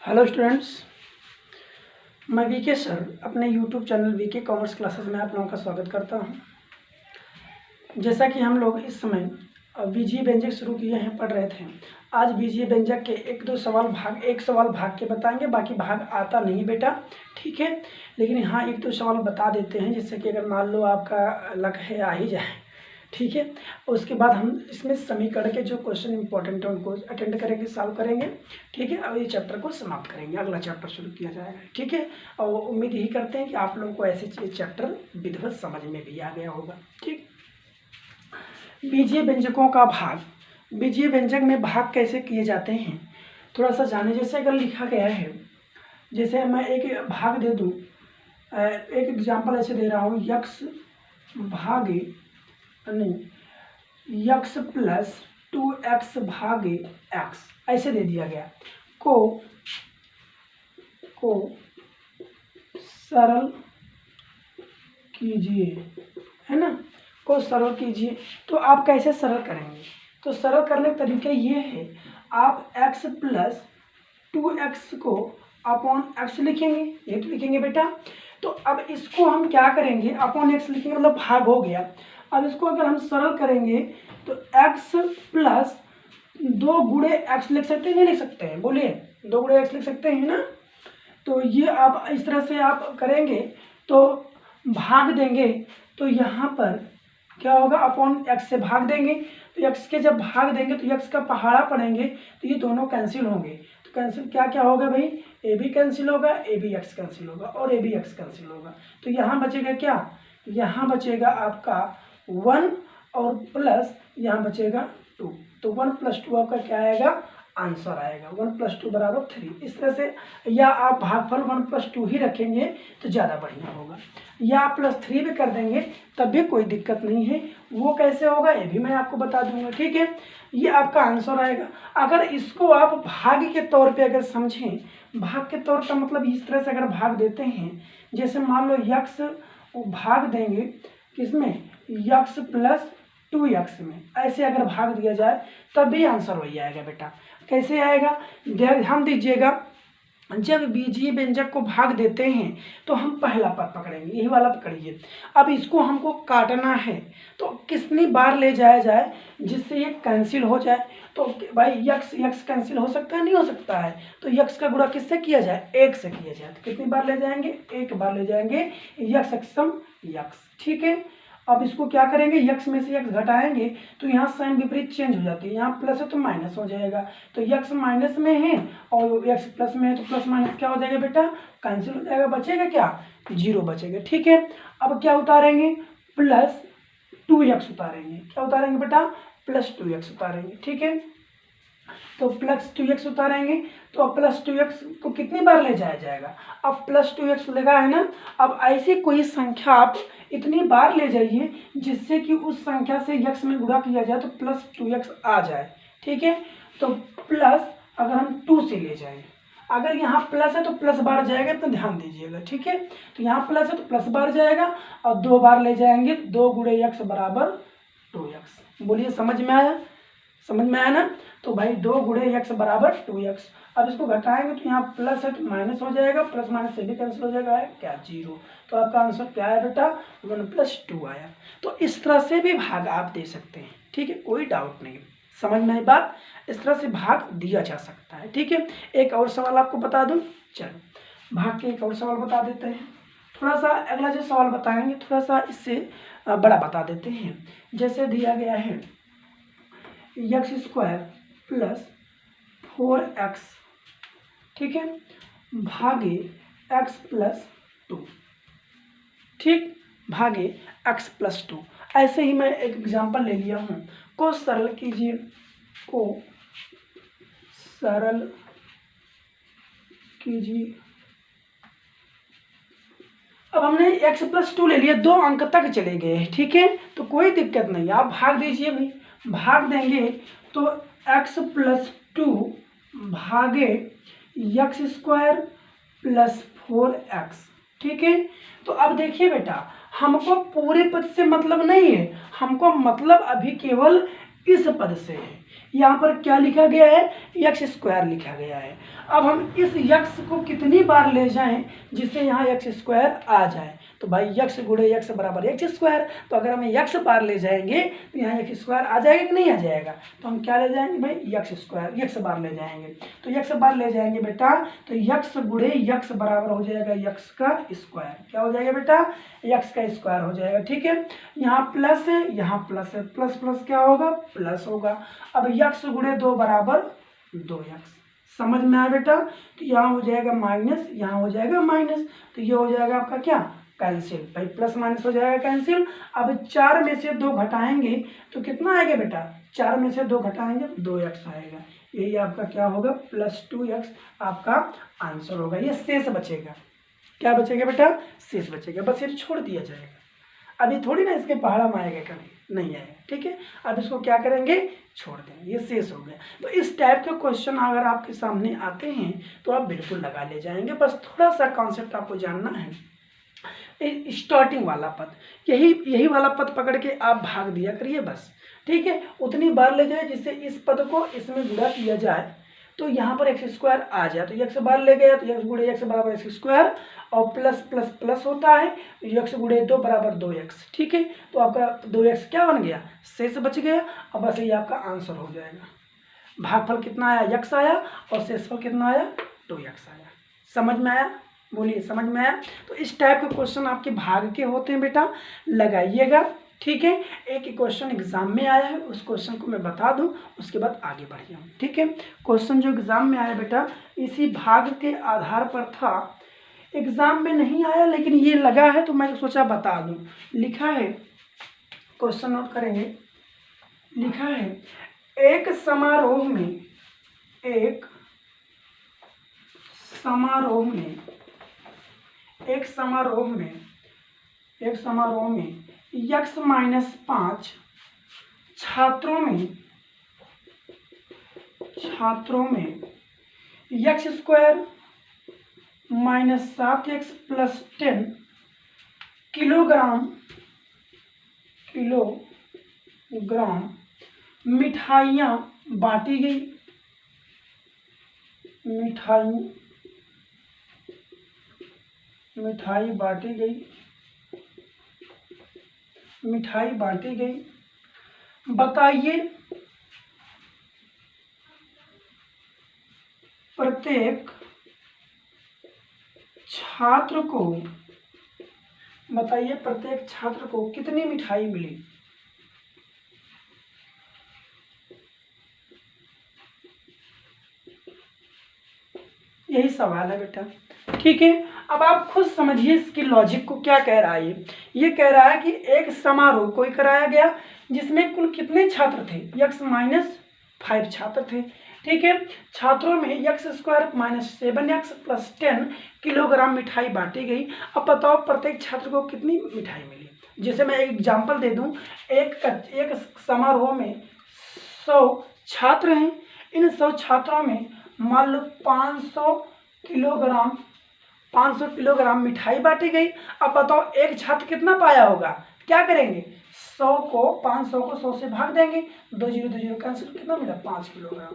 Hello students, मैं VK sir अपने YouTube channel VK commerce classes में आप लोगों का स्वागत करता हूं। जैसा कि हम लोग इस समय बीजीय व्यंजक शुरू किए हैं, पढ़ रहे थे। आज बीजीय व्यंजक के एक सवाल भाग के बताएंगे, बाकी भाग आता नहीं बेटा, ठीक है। लेकिन हाँ, एक दो सवाल बता देते हैं जिससे कि अगर मान लो आपका लक है आ ही जाए, ठीक है। उसके बाद हम इसमें समीकरण के जो क्वेश्चन इंपॉर्टेंट है उनको अटेंड करेंगे, सॉल्व करेंगे, ठीक है। अब ये चैप्टर को समाप्त करेंगे, अगला चैप्टर शुरू किया जाएगा, ठीक है। और उम्मीद यही करते हैं कि आप लोगों को ऐसे चैप्टर विधिवत समझ में भी आ गया होगा, ठीक। बीजीय व्यंजकों का भाग, बीजीय व्यंजक में भाग कैसे किए जाते हैं थोड़ा सा जाने। जैसे अगर लिखा गया है, जैसे मैं एक भाग दे दूँ, एक एग्जाम्पल ऐसे दे रहा हूँ, यक्स भागे नहीं यक्स प्लस 2x भागे x ऐसे दे दिया गया। को सरल कीजिए, है ना, को सरल कीजिए। तो आप कैसे सरल करेंगे? तो सरल करने का तरीका ये है, आप x प्लस 2x को अपॉन x लिखेंगे, ये तो लिखेंगे बेटा। तो अब इसको हम क्या करेंगे, अपॉन x लिखेंगे, मतलब भाग हो गया। अब इसको अगर हम सरल करेंगे तो x प्लस 2 गुणे x लिख सकते हैं, नहीं लिख सकते हैं? बोलिए, 2 गुणे x लिख सकते हैं ना। तो ये आप इस तरह से आप करेंगे तो भाग देंगे, तो यहाँ पर क्या होगा, अपॉन x से भाग देंगे। तो x के जब भाग देंगे तो x का पहाड़ा पड़ेंगे, तो ये दोनों कैंसिल होंगे। तो कैंसिल क्या क्या होगा भाई, a भी कैंसिल होगा, a भी x कैंसिल होगा और a भी x कैंसिल होगा। तो यहाँ बचेगा क्या, यहाँ बचेगा आपका 1 और प्लस यहाँ बचेगा 2। तो 1 + 2 आपका क्या आएगा, आंसर आएगा 1 + 2 = 3। इस तरह से, या आप भागफल 1 + 2 ही रखेंगे तो ज़्यादा बढ़िया होगा, या आप +3 भी कर देंगे तब भी कोई दिक्कत नहीं है। वो कैसे होगा ये भी मैं आपको बता दूंगा, ठीक है। ये आपका आंसर आएगा। अगर इसको आप भाग के तौर पे अगर समझें, भाग के तौर का मतलब इस तरह से अगर भाग देते हैं, जैसे मान लो यक्स भाग देंगे किसमें, यक्स प्लस 2x में, ऐसे अगर भाग दिया जाए तब भी आंसर वही आएगा बेटा। कैसे आएगा, ध्यान दीजिएगा। जब बीजीय व्यंजक को भाग देते हैं तो हम पहला पद पकड़ेंगे, यही वाला पकड़िए। अब इसको हमको काटना है तो कितनी बार ले जाया जाए जिससे ये कैंसिल हो जाए। तो भाई यक्स कैंसिल हो सकता है, नहीं हो सकता है। तो यक्स का गुणा किससे किया जाए, 1 से किया जाए। तो कितनी बार ले जाएंगे, 1 बार ले जाएंगे, यक्स अक्षम यक्स, ठीक है। अब इसको क्या करेंगे, यक्स में से यक्स घटाएंगे तो यहाँ साइन विपरीत चेंज हो जाती है, यहाँ प्लस है तो माइनस हो जाएगा। तो यक्स माइनस में है और यक्स प्लस में है, तो प्लस माइनस क्या हो जाएगा बेटा, कैंसिल हो जाएगा। बचेगा क्या, 0 बचेगा, ठीक है। अब क्या उतारेंगे, प्लस 2x उतारेंगे। क्या उतारेंगे बेटा, प्लस 2x उतारेंगे, ठीक है। तो प्लस 2x उतारेंगे तो अब प्लस 2x को कितनी बार ले जाया जाएगा, अब प्लस 2x लगा है ना। अब ऐसी कोई संख्या आप इतनी बार ले जाइए जिससे कि उस संख्या से x में गुणा किया जाए तो प्लस 2x आ जाए, ठीक है। तो प्लस अगर हम 2 से ले जाएं, अगर यहाँ प्लस है तो प्लस बार जाएगा, तो ध्यान दीजिएगा, ठीक है। तो यहाँ प्लस है तो प्लस बार जाएगा और 2 बार ले जाएंगे, 2 गुणे x = 2x। बोलिए, समझ में आया, समझ में आया ना। तो भाई 2 गुणे x = 2x। अब इसको घटाएंगे तो यहाँ प्लस है तो माइनस हो जाएगा, प्लस माइनस से भी कैंसिल हो जाएगा, है क्या, 0। तो आपका आंसर क्या है बेटा, 1 + 2 आया। तो इस तरह से भी भाग आप दे सकते हैं, ठीक है, कोई डाउट नहीं। समझ में आई बात, इस तरह से भाग दिया जा सकता है, ठीक है। एक और सवाल आपको बता दूं, चलो भाग के एक और सवाल बता देते हैं। थोड़ा सा अगला जो सवाल बताएंगे थोड़ा सा इससे बड़ा बता देते हैं। जैसे दिया गया है x² + 4x, ठीक है, भागे x + 2, ठीक, भागे x + 2। ऐसे ही मैं एक एग्जांपल ले लिया हूँ, को सरल कीजिए, को सरल कीजिए। अब हमने x + 2 ले लिया, 2 अंक तक चले गए, ठीक है। तो कोई दिक्कत नहीं, आप भाग दीजिए भाई। भाग देंगे तो x + 2 भागे x² + 4x, ठीक है। तो अब देखिए बेटा, हमको पूरे पद से मतलब नहीं है, हमको मतलब अभी केवल इस पद से है। यहाँ पर क्या लिखा गया है, एक्स स्क्वायर लिखा गया है। अब हम इस यक्स को कितनी बार ले जाएं जिससे यहाँ एक्स स्क्वायर आ जाए, तो भाई यक्स गुणे यक्स बराबर एक्स स्क्वायर। तो अगर हम यक्स बार ले जाएंगे तो यहाँ एक्स स्क्वायर आ जाएगा कि नहीं आ जाएगा, तो हम क्या ले जाएंगे भाई, यक्स स्क्वायर, यक्स बार ले जाएंगे। तो यक्स बार ले जाएंगे बेटा, तो यक्स गुणे यक्स बराबर हो जाएगा यक्स का स्क्वायर। क्या हो जाएगा बेटा, यक्स का स्क्वायर हो जाएगा। ठीक है, यहाँ प्लस है, यहाँ प्लस है, प्लस प्लस क्या होगा, प्लस होगा। अब यक्स गुणे 2 बराबर 2x, समझ में आया बेटा। तो यहाँ हो जाएगा माइनस, यहाँ हो जाएगा माइनस, तो ये हो जाएगा आपका क्या, कैंसिल। भाई प्लस माइनस हो जाएगा कैंसिल। अब 4 में से 2 घटाएंगे तो कितना आएगा बेटा, 4 में से 2 घटाएंगे 2x आएगा। यही आपका क्या होगा, +2x आपका आंसर होगा। ये शेष बचेगा, क्या बचेगा बेटा, शेष बचेगा, बस ये छोड़ दिया जाएगा। अभी थोड़ी ना इसके पहाड़ा में आएगा, कभी नहीं आएगा। ठीक है, अब इसको क्या करेंगे, छोड़ देंगे, ये शेष हो गया। तो इस टाइप के क्वेश्चन अगर आपके सामने आते हैं तो आप बिल्कुल लगा ले जाएंगे। बस थोड़ा सा कॉन्सेप्ट आपको जानना है, स्टार्टिंग वाला पद, यही वाला पद पकड़ के आप भाग दिया करिए बस। ठीक है, उतनी बार ले जाए जिससे इस पद को इसमें गुणा किया जाए तो यहाँ पर एक्स स्क्वायर आ जाए। तो एक्स बार ले गया तो एक्स गुणे एक्स बराबर एक्स स्क्वायर, और प्लस प्लस प्लस होता है, एक्स गुणे 2 बराबर 2x। ठीक है, तो आपका 2x क्या बन गया, शेष बच गया। अब बस ये आपका आंसर हो जाएगा। भागफल कितना आया, x आया, और शेषफल कितना आया, 2x आया। समझ में आया, बोलिए समझ में आया। तो इस टाइप के क्वेश्चन आपके भाग के होते हैं बेटा, लगाइएगा। ठीक है, एक क्वेश्चन एग्जाम में आया है, उस क्वेश्चन को मैं बता दूं, उसके बाद आगे बढ़ जाऊँ। ठीक है, क्वेश्चन जो एग्जाम में आया बेटा इसी भाग के आधार पर था, एग्जाम में नहीं आया लेकिन ये लगा है तो मैंने सोचा बता दूं। लिखा है, क्वेश्चन नोट करेंगे, लिखा है एक समारोह में x-5 छात्रों में एक्स स्क्वायर -7x + 10 किलोग्राम मिठाइयाँ बांटी गई। मिठाई बांटी गई। बताइए प्रत्येक छात्र को कितनी मिठाई मिली। यही सवाल है बेटा। ठीक है, अब आप खुद समझिए इसकी लॉजिक को, क्या कह रहा है ये कह रहा है कि एक समारोह कोई कराया गया जिसमें कुल कितने छात्र थे, x-5 छात्र थे। ठीक है, छात्रों में x² -7x + 10 किलोग्राम मिठाई बांटी गई। अब बताओ प्रत्येक छात्र को कितनी मिठाई मिली। जैसे मैं एक एग्जाम्पल दे दूं, एक समारोह में 100 छात्र हैं, इन 100 छात्रों में मान लो 500 किलोग्राम मिठाई बांटी गई। अब बताओ एक छात्र कितना पाया होगा, क्या करेंगे, 500 को 100 से भाग देंगे, 2 0 2 0 कैंसिल, कितना मिला, 5 किलोग्राम।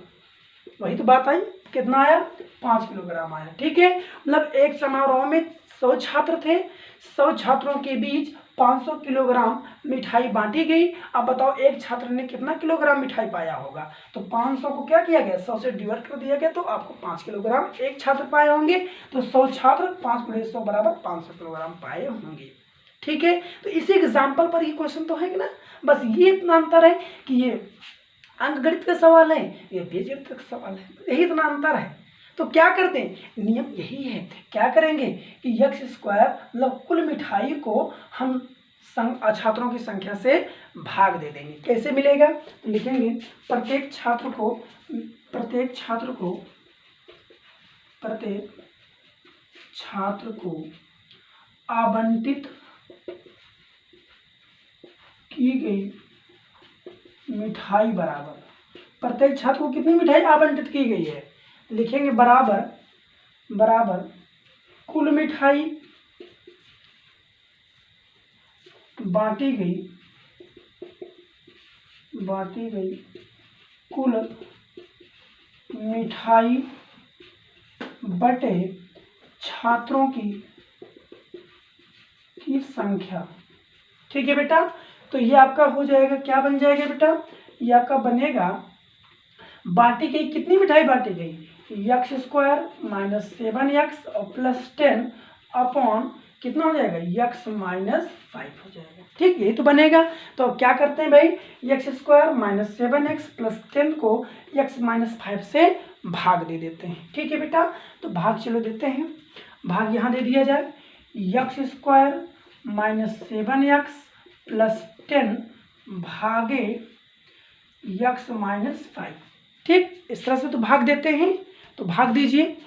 वही तो बात आई, कितना आया, 5 किलोग्राम आया। ठीक है, मतलब एक समारोह में 100 छात्र थे, 100 छात्रों के बीच 500 किलोग्राम मिठाई बांटी गई। अब बताओ एक छात्र ने कितना किलोग्राम मिठाई पाया होगा, तो 500 को क्या किया गया, 100 से डिवाइड कर दिया गया, तो आपको 5 किलोग्राम एक छात्र पाए होंगे। तो 100 छात्र 5 × 100 बराबर 500 किलोग्राम पाए होंगे। ठीक है, तो इसी एग्जाम्पल पर ये क्वेश्चन तो है कि ना, बस ये इतना अंतर है कि ये अंकगणित का सवाल है, ये बीजगणित का सवाल है, यही इतना अंतर है। तो क्या करते हैं, नियम यही है, क्या करेंगे कि x² मतलब कुल मिठाई को हम छात्रों की संख्या से भाग दे देंगे। कैसे मिलेगा, तो लिखेंगे प्रत्येक छात्र को आवंटित की गई मिठाई बराबर, प्रत्येक छात्र को कितनी मिठाई आवंटित की गई है, लिखेंगे बराबर कुल मिठाई बांटी गई कुल मिठाई बटे छात्रों की संख्या। ठीक है बेटा, तो ये आपका हो जाएगा, क्या बन जाएगा बेटा, ये आपका बनेगा, बांटी गई कितनी मिठाई बांटी गई, एक्स स्क्वायर माइनस 7x और प्लस 10 अपॉन कितना हो जाएगा, एक्स माइनस 5 हो जाएगा। ठीक, यही तो बनेगा। तो अब क्या करते हैं भाई, x square minus 7x plus 10 को एक्स माइनस 5 से भाग दे देते हैं। ठीक है बेटा, तो भाग चलो देते हैं, भाग यहाँ दे दिया जाए, x square minus 7x plus 10 भागे एक्स माइनस 5। ठीक, इस तरह से तो भाग देते हैं, तो भाग दीजिए,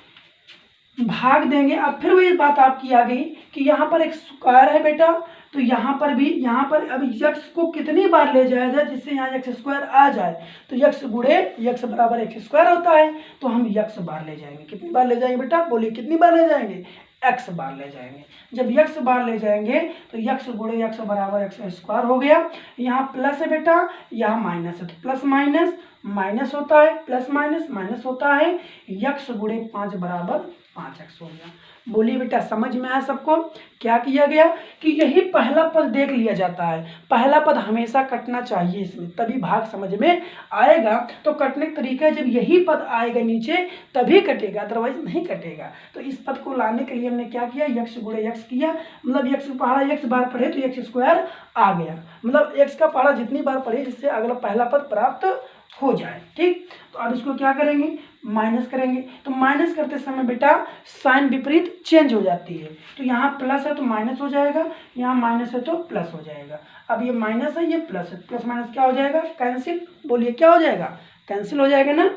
भाग देंगे। अब फिर वही बात आपकी आ गई कि यहाँ पर एक स्क्वायर है बेटा, तो यहाँ पर भी, यहाँ पर अब यक्स को कितनी बार ले जाया जाए जिससे यहाँ एक्स स्क्वायर आ जाए, तो यक्स गुणे यक्स बराबर एक्स स्क्वायर होता है, तो हम यक्स बार ले जाएंगे। कितनी बार ले जाएंगे बेटा, बोलिए कितनी बार ले जाएंगे, एक्स बार ले जाएंगे। जब यक्स बार ले जाएंगे तो यक्स गुणे यक्स बराबर एक्स स्क्वायर हो गया। यहाँ प्लस है बेटा, यहाँ माइनस है, तो प्लस माइनस माइनस होता है, प्लस माइनस माइनस होता है, यक्स गुणे 5 बराबर 5x हो गया। बोलिए बेटा समझ में आया सबको, क्या किया गया कि यही पहला पद देख लिया जाता है, पहला पद हमेशा कटना चाहिए इसमें, तभी भाग समझ में आएगा। तो कटने का तरीका है, जब यही पद आएगा नीचे तभी कटेगा, अदरवाइज नहीं कटेगा। तो इस पद को लाने के लिए हमने क्या किया, यक्स गुणे यक्स किया, मतलब यक्स पहाड़ा यक्स बार पढ़े तो एक्स स्क्वायर आ गया, मतलब एक्स का पहाड़ा जितनी बार पढ़े जिससे अगला पहला पद प्राप्त हो जाए। ठीक, तो अब इसको क्या करेंगे, माइनस करेंगे। तो माइनस करते समय बेटा साइन विपरीत चेंज हो जाती है, तो यहाँ प्लस है तो माइनस हो जाएगा, यहाँ माइनस है तो प्लस हो जाएगा। अब ये माइनस है, ये प्लस है, प्लस माइनस क्या हो जाएगा, कैंसिल। बोलिए क्या हो जाएगा, कैंसिल हो जाएगा ना।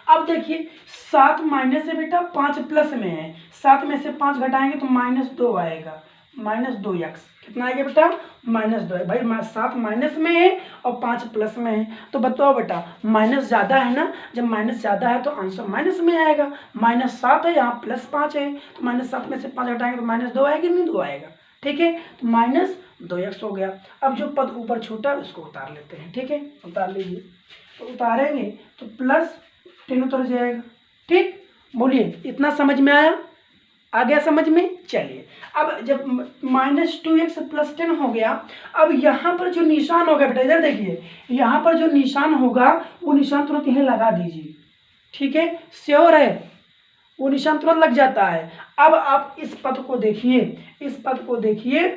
अब देखिए 7 माइनस है बेटा, 5 प्लस में है, 7 में से 5 घटाएंगे तो -2 आएगा, -2x कितना आएगा बेटा, -2 है। भाई 7 माइनस में है और 5 प्लस में है, तो बताओ बेटा माइनस ज़्यादा है ना, जब माइनस ज़्यादा है तो आंसर माइनस में आएगा। -7 है, यहाँ +5 है, तो -7 में से 5 घटाएंगे तो -2 आएगा, नहीं 2 आएगा। ठीक है, तो -2x हो गया। अब जो पद ऊपर छोटा है उसको उतार लेते हैं। ठीक है, उतार लीजिए, तो उतारेंगे तो प्लस 10 उतर जाएगा। ठीक, बोलिए इतना समझ में आया, आ गया समझ में। चलिए अब जब -2x प्लस 10 हो गया, अब यहाँ पर जो निशान होगा बेटा, इधर देखिए, यहाँ पर जो निशान होगा वो निशान तुरंत यहीं लगा दीजिए। ठीक है, श्योर है, वो निशान तुरंत लग जाता है। अब आप इस पद को देखिए, इस पद को देखिए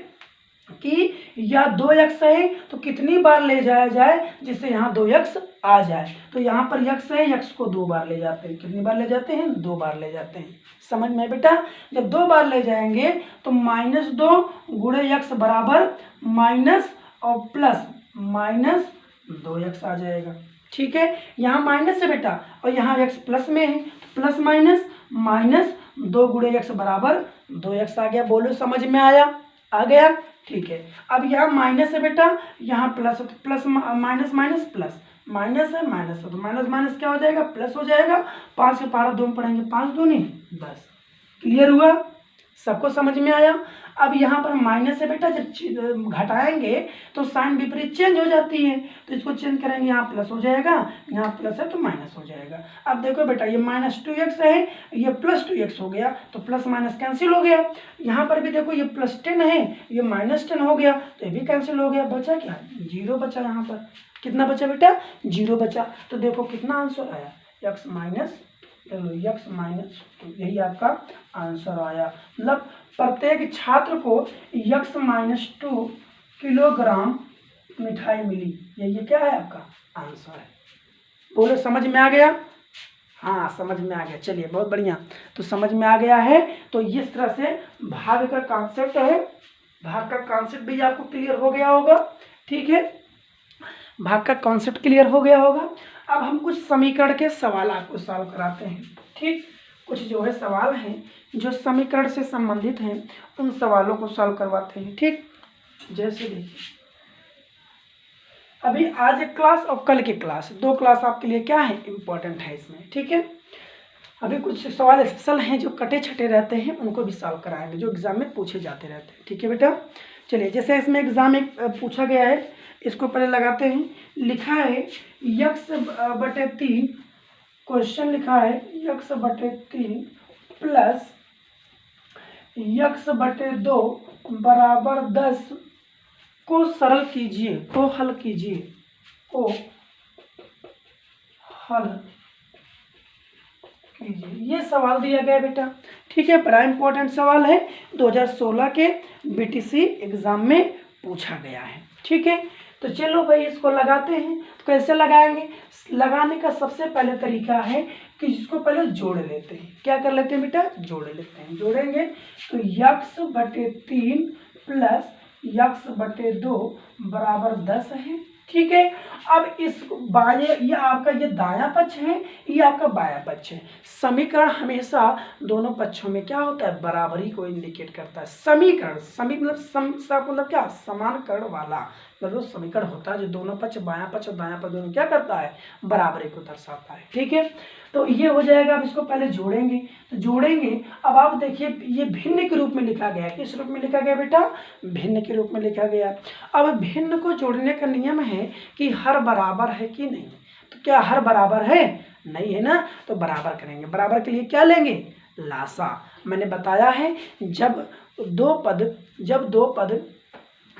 कि यह 2x है तो कितनी बार ले जाया जाए जिससे यहाँ 2x आ जाए, तो यहाँ पर x है, x को 2 बार ले जाते हैं। कितनी बार ले जाते हैं, 2 बार ले जाते हैं। समझ में बेटा, जब 2 बार ले जाएंगे तो -2 गुणे x बराबर माइनस और प्लस -2x आ जाएगा। ठीक है, यहाँ माइनस है बेटा और यहाँ x प्लस में है, प्लस माइनस -2 गुणे x बराबर 2x आ गया। बोलो समझ में आया, आ गया। ठीक है, अब यहाँ माइनस है बेटा, यहाँ प्लस है, तो plus minus minus plus, minus है माइनस है, तो माइनस माइनस क्या हो जाएगा, प्लस हो जाएगा। 5 के पहाड़ा 2 में पढ़ेंगे, 5 दूनी 10। क्लियर हुआ, सबको समझ में आया। अब यहाँ पर माइनस है बेटा, जब घटाएंगे तो साइन विपरीत चेंज हो जाती है, तो इसको चेंज करेंगे, यहाँ प्लस हो जाएगा, यहाँ प्लस है तो माइनस हो जाएगा। अब देखो बेटा ये -2x है, ये +2x हो गया, तो प्लस माइनस कैंसिल हो गया। यहाँ पर भी देखो ये +10 है, ये -10 हो गया, तो ये भी कैंसिल हो गया। बचा क्या, 0 बचा। यहाँ पर कितना बचा बेटा, 0 बचा। तो देखो कितना आंसर आया, x माइनस, यही आपका आंसर आया। मतलब प्रत्येक छात्र को x-2 किलोग्राम मिठाई मिली, ये क्या है आपका आंसर है। बोलो समझ में आ गया, हाँ समझ में आ गया। चलिए बहुत बढ़िया, तो समझ में आ गया है। तो इस तरह से भाग का कॉन्सेप्ट है, भाग का कॉन्सेप्ट भी आपको क्लियर हो गया होगा। ठीक है, भाग का कॉन्सेप्ट क्लियर हो गया होगा। अब हम कुछ समीकरण के सवाल आपको सॉल्व कराते हैं। ठीक, कुछ जो है सवाल हैं जो समीकरण से संबंधित हैं, उन सवालों को सॉल्व करवाते हैं। ठीक, जैसे देखिए अभी आज एक क्लास और कल की क्लास, 2 क्लास आपके लिए क्या है, इम्पोर्टेंट है इसमें। ठीक है, अभी कुछ सवाल स्पेशल हैं जो कटे छटे रहते हैं, उनको भी सॉल्व कराएंगे, जो एग्जाम में पूछे जाते रहते हैं। ठीक है बेटा, चलिए जैसे इसमें एग्जाम में पूछा गया है, इसको पहले लगाते हैं। लिखा है x/3, क्वेश्चन लिखा है x/3 प्लस x/2 बराबर 10 को सरल कीजिए, को हल कीजिए, को हल कीजिए। ये सवाल दिया गया बेटा। ठीक है, बड़ा इंपॉर्टेंट सवाल है, 2016 के बीटीसी एग्जाम में पूछा गया है। ठीक है, तो चलो भाई इसको लगाते हैं। तो कैसे लगाएंगे? लगाने का सबसे पहले तरीका है कि जिसको पहले जोड़ लेते हैं। क्या कर लेते हैं बेटा? जोड़ लेते हैं। जोड़ेंगे तो x/3 प्लस x/2 बराबर 10 है। ठीक है, अब इस बाएं, ये आपका ये दायां पक्ष है, ये आपका बायां पक्ष है। समीकरण हमेशा दोनों पक्षों में क्या होता है? बराबरी को इंडिकेट करता है। समीकरण, मतलब क्या? समान कर्ण वाला मतलब समीकरण होता है जो दोनों पक्ष, बायां पक्ष और दायां पक्ष दोनों क्या करता है? बराबरी को दर्शाता है। ठीक है, तो ये हो जाएगा। अब इसको पहले जोड़ेंगे, तो जोड़ेंगे। अब आप देखिए ये भिन्न के रूप में लिखा गया है। किस रूप में लिखा गया बेटा? भिन्न के रूप में लिखा गया। अब भिन्न को जोड़ने का नियम है कि हर बराबर है कि नहीं। तो क्या हर बराबर है? नहीं है ना, तो बराबर करेंगे। बराबर के लिए क्या लेंगे? लासा। मैंने बताया है जब दो पद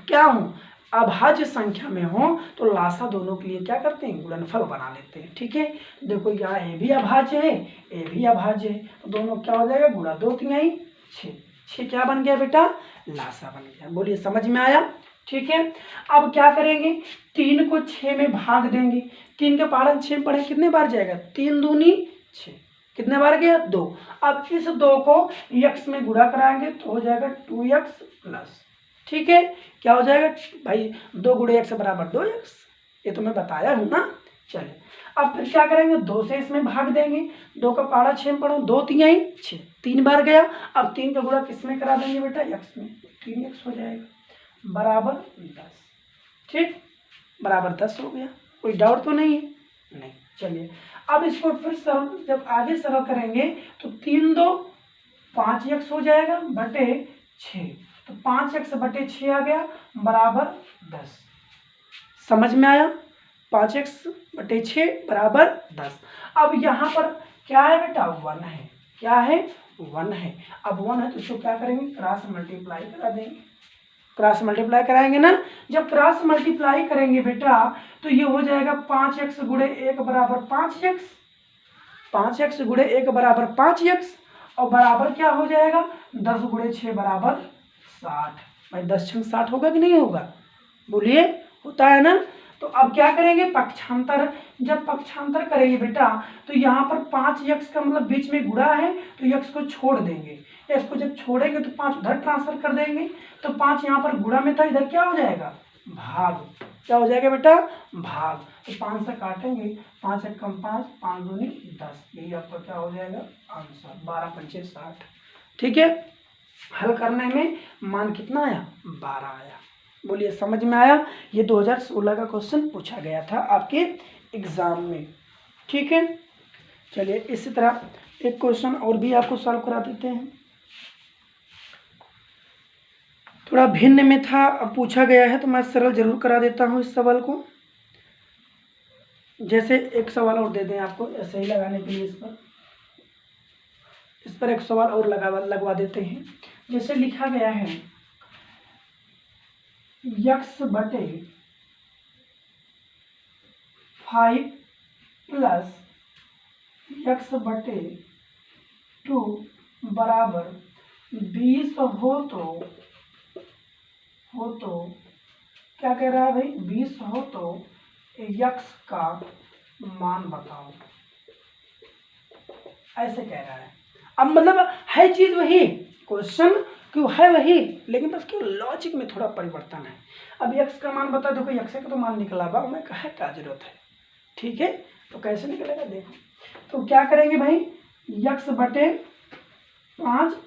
क्या हो? अभाज्य संख्या में हो तो लासा दोनों के लिए क्या करते हैं? गुणनफल बना लेते हैं। ठीक है, देखो यहाँ ए भी अभाज्य है, ए भी अभाज्य है, तो दोनों क्या हो जाएगा? गुणा 2 3 6। 6 क्या बन गया बेटा? लासा बन गया। बोलिए समझ में आया? ठीक है, अब क्या करेंगे? 3 को 6 में भाग देंगे। 3 का पहाड़ा 6 में पढ़े कितने बार जाएगा? 3 दूनी 6, कितने बार गया? 2। अब इस 2 को x में गुणा कराएंगे तो हो जाएगा 2x प्लस। ठीक है, क्या हो जाएगा भाई? 2 × x बराबर 2x, ये तो मैं बताया हूँ ना। चलिए अब फिर क्या करेंगे? 2 से इसमें भाग देंगे। 2 का पहाड़ा 6 में पढ़ो, 2 3 6, 3 बार गया। अब 3 का गुणा किस में करा देंगे बेटा? x में, 3x हो जाएगा बराबर 10। ठीक, बराबर 10 हो गया। कोई डाउट तो नहीं है? नहीं। चलिए अब इसको फिर सरल, जब आगे सरल करेंगे तो 3 2 5x हो जाएगा बटे 6, तो 5x/6 आ गया बराबर 10। समझ में आया? 5x/6 बराबर 10। अब यहाँ पर क्या है बेटा? 1 है। क्या है? 1 है। अब 1 है तो इसको क्या करेंगे? क्रॉस मल्टीप्लाई करा देंगे। क्रॉस मल्टीप्लाई कराएंगे ना। जब क्रॉस मल्टीप्लाई करेंगे बेटा तो ये हो जाएगा 5x × 1 बराबर 5x, 5x × 1 बराबर 5x, और बराबर क्या हो जाएगा? 10 × 6 बराबर 60। भाई 10 × 60 होगा कि नहीं होगा? बोलिए, होता है ना। तो अब क्या करेंगे? पक्षांतर। जब पक्षांतर करेंगे बेटा तो यहाँ पर 5x का मतलब बीच में गुणा है तो x को छोड़ देंगे। x को जब छोड़ेंगे तो 5 उधर ट्रांसफर कर देंगे, तो 5 यहाँ पर गुणा में था, इधर क्या हो जाएगा? भाग। क्या हो जाएगा बेटा? भाग। तो 5 से काटेंगे, 5 1 कम 5, 5 दूनी 10, यही आपका क्या हो जाएगा? आंसर। 12 पंचे 60। ठीक है, हल करने में मान कितना आया? 12 आया। बोलिए समझ में आया? ये 2016 का क्वेश्चन पूछा गया था आपके एग्जाम में। ठीक है, चलिए इसी तरह एक क्वेश्चन और भी आपको सॉल्व करा देते हैं। थोड़ा भिन्न में था, अब पूछा गया है तो मैं सरल जरूर करा देता हूँ इस सवाल को। जैसे एक सवाल और दे दें आपको ऐसे ही लगाने के लिए, इस पर एक सवाल और लगवा देते हैं। जैसे लिखा गया है x/5 प्लस x/2 बराबर 20 हो तो क्या कह रहा है भाई? 20 हो तो x का मान बताओ, ऐसे कह रहा है। अब मतलब है चीज वही, क्वेश्चन क्यों है वही, लेकिन बस क्यों लॉजिक में थोड़ा परिवर्तन है। अब x का मान बता, देखो x का तो मान निकला बा, हमें कहे क्या जरूरत है। ठीक है, तो कैसे निकलेगा देखो। तो क्या करेंगे भाई? x/5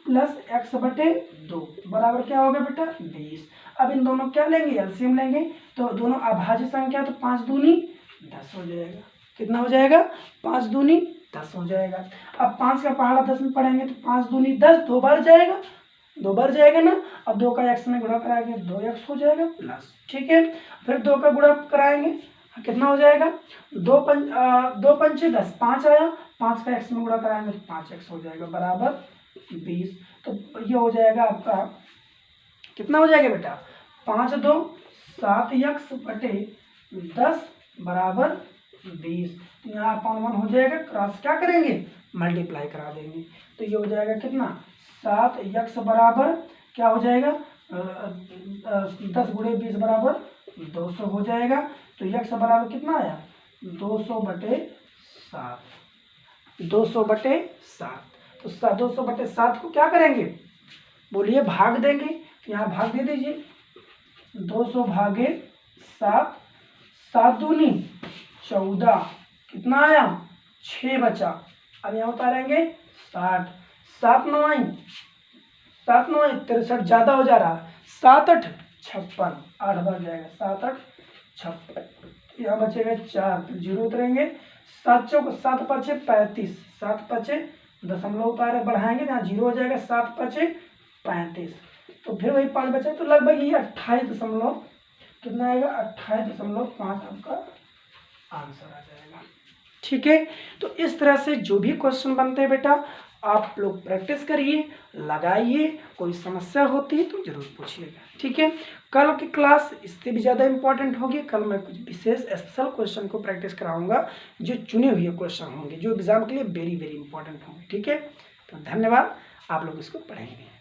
प्लस x/2 बराबर क्या होगा बेटा? 20। अब इन दोनों क्या लेंगे? एलसीएम लेंगे, तो दोनों अभाज्य संख्या, तो 5 दूनी 10 हो जाएगा। कितना हो जाएगा? 5 दूनी 10 हो जाएगा। अब 5 का पहाड़ा 10 में पढ़ेंगे तो 5 दूनी 10, 2 बार जाएगा, 2 बार जाएगा ना। अब 2 का x में गुणा कराएंगे 2x हो जाएगा प्लस, ठीक है। फिर 2 का गुणा कराएंगे कितना हो जाएगा, 2 पंचे 10, 5 आया, 5 का x में गुणा कराएंगे तो 5x हो जाएगा बराबर 20। तो ये हो जाएगा आपका कितना हो जाएगा बेटा, 5 2 7x बटे 10 बराबर 20। तो यहाँ अपॉन 1 हो जाएगा, क्रॉस क्या करेंगे, मल्टीप्लाई करा देंगे। तो ये हो जाएगा कितना, 7x बराबर क्या हो जाएगा, 10 गुणे 20 बराबर 200 हो जाएगा। तो x बराबर कितना आया, 200/7, 200/7। तो 200/7 को क्या करेंगे, बोलिए भाग देंगे। यहाँ भाग दे दीजिए, 200 भागे 7, 7 दूनी 14, कितना आया 6 बचा। अब यहाँ उतारेंगे 60, 7 9 63, ज़्यादा हो जा रहा है, 7 8 56, 8 बढ़ जाएगा, 7 8 56। यहाँ बचेगा 4, फिर 0 उतरेंगे, 7 चौक 7 पचे 35, 7 पचे दशमलव उतारे बढ़ाएंगे यहाँ 0 हो जाएगा, 7 पचे 35। तो फिर वही 5 बचे, तो लगभग ये 28 दशमलव कितना आएगा, 28.5 आपका आंसर आ जाएगा, ठीक है। तो इस तरह से जो भी क्वेश्चन बनते हैं बेटा आप लोग प्रैक्टिस करिए, लगाइए, कोई समस्या होती है तो जरूर पूछिएगा, ठीक है। कल की क्लास इससे भी ज़्यादा इंपॉर्टेंट होगी। कल मैं कुछ विशेष स्पेशल क्वेश्चन को प्रैक्टिस कराऊंगा, जो चुने हुए क्वेश्चन होंगे, जो एग्जाम के लिए वेरी वेरी इंपॉर्टेंट होंगे, ठीक है। तो धन्यवाद, आप लोग इसको पढ़ेंगे।